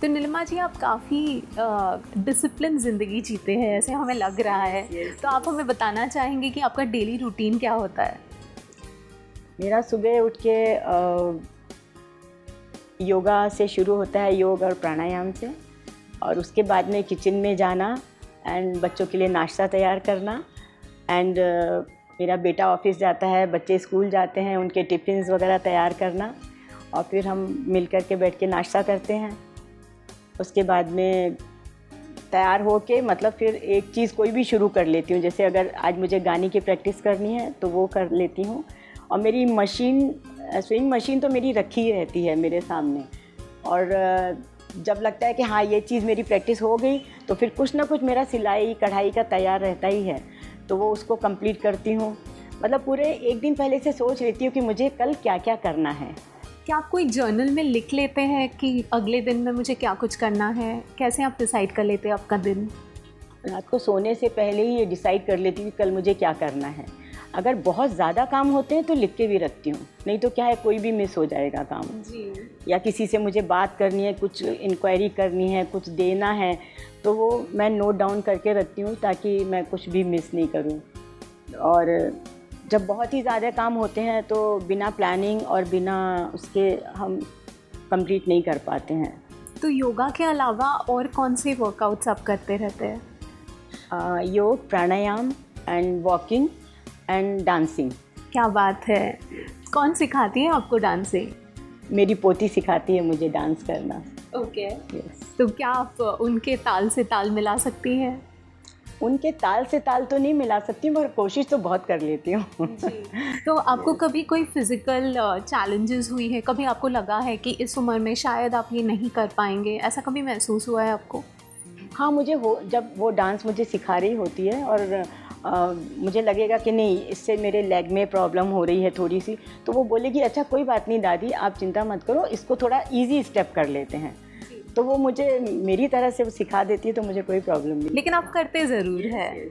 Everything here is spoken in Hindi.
तो नीलिमा जी, आप काफ़ी डिसिप्लिन ज़िंदगी जीते हैं ऐसे हमें लग रहा है। तो आप हमें बताना चाहेंगे कि आपका डेली रूटीन क्या होता है? मेरा सुबह उठ के योगा से शुरू होता है, योग और प्राणायाम से, और उसके बाद में किचन में जाना एंड बच्चों के लिए नाश्ता तैयार करना एंड मेरा बेटा ऑफिस जाता है, बच्चे स्कूल जाते हैं, उनके टिफ़िन्स वगैरह तैयार करना, और फिर हम मिल कर के बैठ के नाश्ता करते हैं। उसके बाद में तैयार हो के मतलब फिर एक चीज़ कोई भी शुरू कर लेती हूँ। जैसे अगर आज मुझे गाने की प्रैक्टिस करनी है तो वो कर लेती हूँ, और मेरी मशीन, स्विंग मशीन तो मेरी रखी ही रहती है मेरे सामने। और जब लगता है कि हाँ ये चीज़ मेरी प्रैक्टिस हो गई तो फिर कुछ ना कुछ मेरा सिलाई कढ़ाई का तैयार रहता ही है, तो वो उसको कंप्लीट करती हूँ। मतलब पूरे एक दिन पहले से सोच लेती हूँ कि मुझे कल क्या क्या करना है। क्या आप कोई जर्नल में लिख लेते हैं कि अगले दिन में मुझे क्या कुछ करना है? कैसे आप डिसाइड कर लेते हैं आपका दिन? रात को सोने से पहले ही ये डिसाइड कर लेती हूँ कि कल मुझे क्या करना है। अगर बहुत ज़्यादा काम होते हैं तो लिख के भी रखती हूँ, नहीं तो क्या है कोई भी मिस हो जाएगा काम जी। या किसी से मुझे बात करनी है, कुछ इंक्वायरी करनी है, कुछ देना है, तो वो मैं नोट डाउन करके रखती हूँ ताकि मैं कुछ भी मिस नहीं करूँ। और जब बहुत ही ज़्यादा काम होते हैं तो बिना प्लानिंग और बिना उसके हम कंप्लीट नहीं कर पाते हैं। तो योगा के अलावा और कौन से वर्कआउट्स आप करते रहते हैं? योग, प्राणायाम एंड वॉकिंग एंड डांसिंग। क्या बात है! कौन सिखाती है आपको डांसिंग? मेरी पोती सिखाती है मुझे डांस करना। ओके। यस। तो क्या आप उनके ताल से ताल मिला सकती हैं? उनके ताल से ताल तो नहीं मिला सकती, मगर कोशिश तो बहुत कर लेती हूँ। तो आपको कभी कोई फिज़िकल चैलेंजेस हुई है? कभी आपको लगा है कि इस उम्र में शायद आप ये नहीं कर पाएंगे, ऐसा कभी महसूस हुआ है आपको? हाँ, जब वो डांस मुझे सिखा रही होती है और मुझे लगेगा कि नहीं इससे मेरे लेग में प्रॉब्लम हो रही है थोड़ी सी, तो वो बोलेगी अच्छा कोई बात नहीं दादी, आप चिंता मत करो, इसको थोड़ा इजी स्टेप कर लेते हैं। तो वो मुझे मेरी तरह से वो सिखा देती है, तो मुझे कोई प्रॉब्लम नहीं। लेकिन आप करते ज़रूर है।